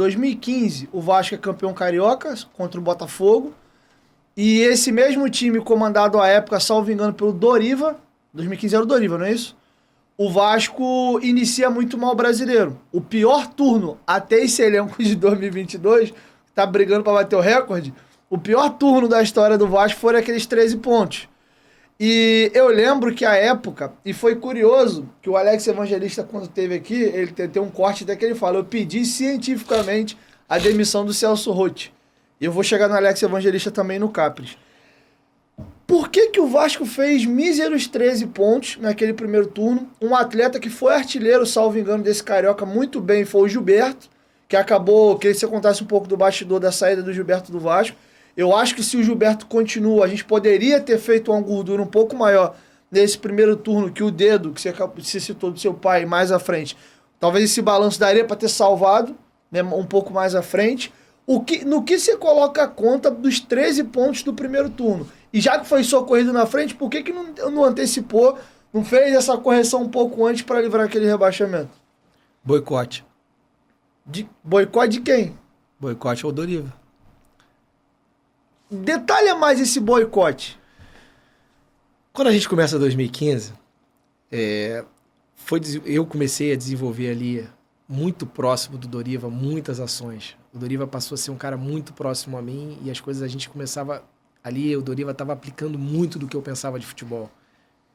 2015, o Vasco é campeão carioca contra o Botafogo. E esse mesmo time, comandado à época, salvo engano, pelo Doriva, 2015 era o Doriva, não é isso? O Vasco inicia muito mal o Brasileiro. O pior turno até esse elenco de 2022, tá brigando para bater o recorde, o pior turno da história do Vasco foram aqueles 13 pontos. E eu lembro que a época, e foi curioso, que o Alex Evangelista, quando esteve aqui, ele tem um corte até que ele fala, eu pedi cientificamente a demissão do Celso Roth. E eu vou chegar no Alex Evangelista também no Capris. Por que o Vasco fez míseros 13 pontos naquele primeiro turno? Um atleta que foi artilheiro, salvo engano, desse Carioca muito bem, foi o Gilberto, que acabou, queria que você contasse um pouco do bastidor da saída do Gilberto do Vasco. Eu acho que se o Gilberto continua, a gente poderia ter feito uma gordura um pouco maior nesse primeiro turno que o dedo, que você citou do seu pai, mais à frente. Talvez esse balanço daria para ter salvado, né, um pouco mais à frente. No que você coloca a conta dos 13 pontos do primeiro turno? E já que foi socorrido na frente, por que não antecipou, não fez essa correção um pouco antes para livrar aquele rebaixamento? Boicote. Boicote de quem? Boicote ao Doriva. Detalha mais esse boicote. Quando a gente começa 2015, eu comecei a desenvolver ali, muito próximo do Doriva, muitas ações. O Doriva passou a ser um cara muito próximo a mim e as coisas a gente começava... Ali o Doriva estava aplicando muito do que eu pensava de futebol.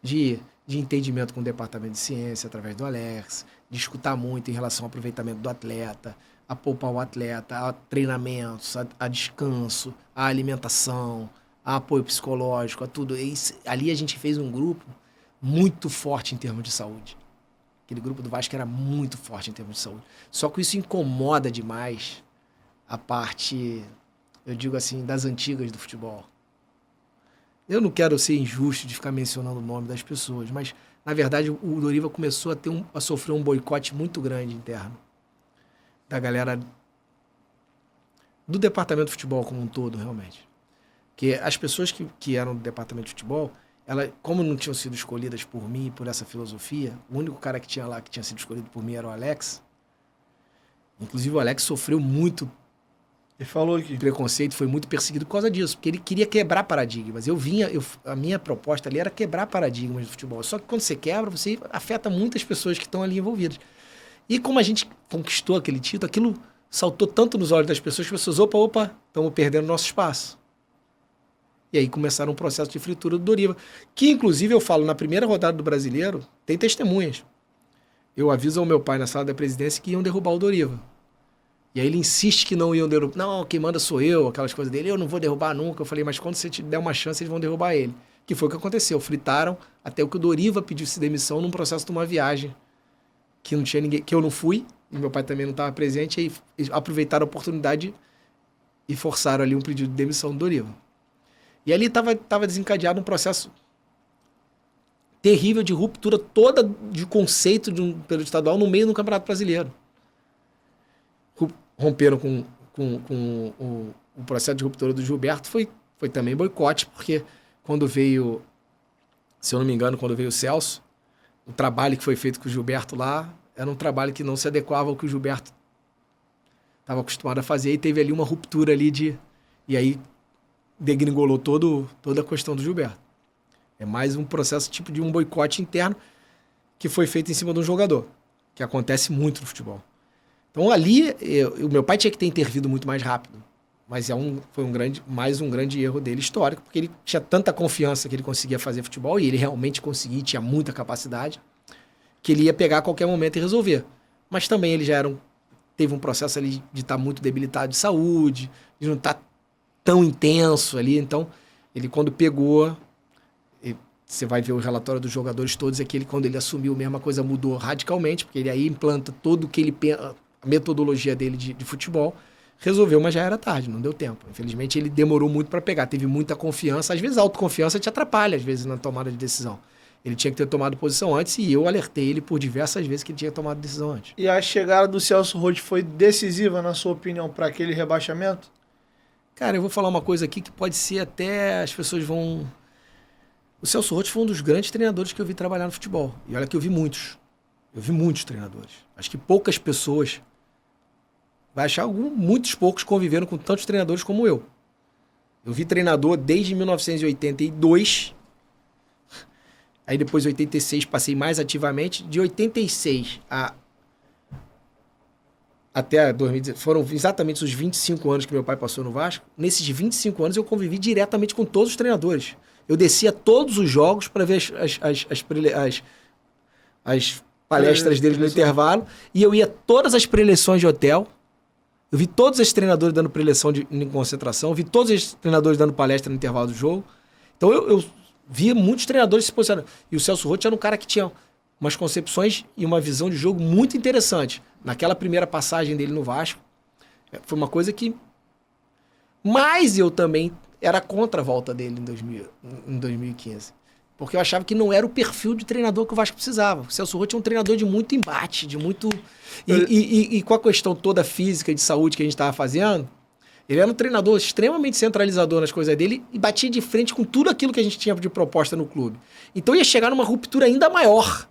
De entendimento com o departamento de ciência, através do Alex, de escutar muito em relação ao aproveitamento do atleta, a poupar o atleta, a treinamentos, a descanso, a alimentação, a apoio psicológico, a tudo. Ali a gente fez um grupo muito forte em termos de saúde. Aquele grupo do Vasco era muito forte em termos de saúde. Só que isso incomoda demais a parte, eu digo assim, das antigas do futebol. Eu não quero ser injusto de ficar mencionando o nome das pessoas, mas, na verdade, o Doriva começou a sofrer um boicote muito grande interno da galera do departamento de futebol como um todo, realmente. Porque as pessoas que eram do departamento de futebol, como não tinham sido escolhidas por mim, por essa filosofia, o único cara que tinha lá que tinha sido escolhido por mim era o Alex. Inclusive, o Alex sofreu muito Ele falou aqui. preconceito, foi muito perseguido por causa disso, porque ele queria quebrar paradigmas. A minha proposta ali era quebrar paradigmas do futebol. Só que quando você quebra, você afeta muitas pessoas que estão ali envolvidas. E como a gente conquistou aquele título, aquilo saltou tanto nos olhos das pessoas que as pessoas, opa, estamos perdendo nosso espaço. E aí começaram um processo de fritura do Doriva, que inclusive eu falo, na primeira rodada do Brasileiro, tem testemunhas. Eu aviso ao meu pai na sala da presidência que iam derrubar o Doriva. E aí ele insiste que não iam derrubar. Não, quem manda sou eu, aquelas coisas dele. Eu não vou derrubar nunca. Eu falei, mas quando você te der uma chance, eles vão derrubar ele. Que foi o que aconteceu. Fritaram até o que o Doriva pedisse demissão num processo de uma viagem. Que não tinha ninguém, que eu não fui, e meu pai também não estava presente, e aí aproveitaram a oportunidade e forçaram ali um pedido de demissão do Doriva. E ali estava desencadeado um processo terrível de ruptura toda de conceito de um período estadual no meio do Campeonato Brasileiro. Romperam com o processo de ruptura do Gilberto, foi também boicote, porque quando veio, se eu não me engano, quando veio o Celso, o trabalho que foi feito com o Gilberto lá era um trabalho que não se adequava ao que o Gilberto estava acostumado a fazer, e teve ali uma ruptura ali e aí degringolou toda a questão do Gilberto. É mais um processo tipo de um boicote interno que foi feito em cima de um jogador, que acontece muito no futebol. Então ali, o meu pai tinha que ter intervido muito mais rápido, mas foi mais um grande erro dele histórico, porque ele tinha tanta confiança que ele conseguia fazer futebol, e ele realmente conseguia, tinha muita capacidade, que ele ia pegar a qualquer momento e resolver. Mas também ele teve um processo ali de estar muito debilitado de saúde, de não estar tão intenso ali, então ele quando pegou, você vai ver o relatório dos jogadores todos, é que quando ele assumiu mesmo, a coisa mudou radicalmente, porque ele aí implanta todo o que ele pensa, a metodologia dele de futebol, resolveu, mas já era tarde, não deu tempo. Infelizmente, ele demorou muito para pegar, teve muita confiança. Às vezes, a autoconfiança te atrapalha, às vezes, na tomada de decisão. Ele tinha que ter tomado posição antes, e eu alertei ele por diversas vezes que ele tinha tomado decisão antes. E a chegada do Celso Roth foi decisiva, na sua opinião, para aquele rebaixamento? Cara, eu vou falar uma coisa aqui que pode ser até as pessoas vão... O Celso Roth foi um dos grandes treinadores que eu vi trabalhar no futebol. E olha que eu vi muitos. Eu vi muitos treinadores. Acho que poucas pessoas vai achar muitos poucos convivendo com tantos treinadores como eu. Eu vi treinador desde 1982, aí depois de 86 passei mais ativamente, de 86 até 2010, foram exatamente os 25 anos que meu pai passou no Vasco. Nesses 25 anos eu convivi diretamente com todos os treinadores. Eu descia todos os jogos para ver as palestras deles no intervalo, e eu ia todas as preleções de hotel. Eu vi todos esses treinadores dando preleção em concentração, vi todos esses treinadores dando palestra no intervalo do jogo. Então eu via muitos treinadores se posicionando. E o Celso Roth era um cara que tinha umas concepções e uma visão de jogo muito interessante. Naquela primeira passagem dele no Vasco, foi uma coisa que... Mas eu também era contra a volta dele em 2015. Porque eu achava que não era o perfil de treinador que o Vasco precisava. O Celso Roth é um treinador de muito embate, de muito... E com a questão toda física e de saúde que a gente estava fazendo, ele era um treinador extremamente centralizador nas coisas dele e batia de frente com tudo aquilo que a gente tinha de proposta no clube. Então ia chegar numa ruptura ainda maior.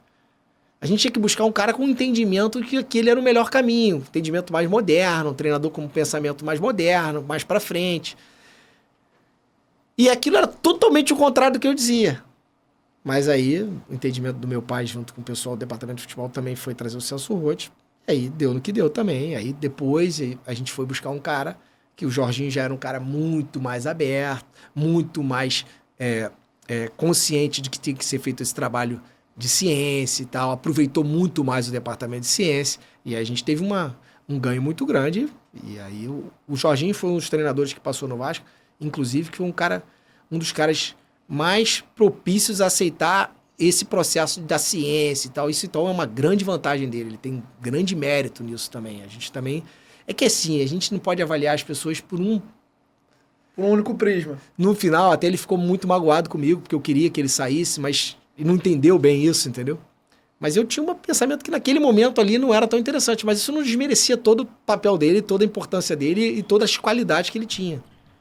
A gente tinha que buscar um cara com um entendimento de que aquele era o melhor caminho, um entendimento mais moderno, um treinador com um pensamento mais moderno, mais para frente. E aquilo era totalmente o contrário do que eu dizia. Mas aí, o entendimento do meu pai, junto com o pessoal do departamento de futebol, também foi trazer o Celso Roth. Aí deu no que deu também. Aí depois a gente foi buscar um cara, que o Jorginho já era um cara muito mais aberto, muito mais consciente de que tinha que ser feito esse trabalho de ciência e tal. Aproveitou muito mais o departamento de ciência. E aí a gente teve um ganho muito grande. E aí o Jorginho foi um dos treinadores que passou no Vasco, inclusive, que foi um dos caras mais propícios a aceitar esse processo da ciência e tal. Isso então é uma grande vantagem dele. Ele tem grande mérito nisso também. A gente também... É que assim, a gente não pode avaliar as pessoas por um único prisma. No final, até ele ficou muito magoado comigo, porque eu queria que ele saísse, mas ele não entendeu bem isso, entendeu? Mas eu tinha um pensamento que naquele momento ali não era tão interessante, mas isso não desmerecia todo o papel dele, toda a importância dele e todas as qualidades que ele tinha.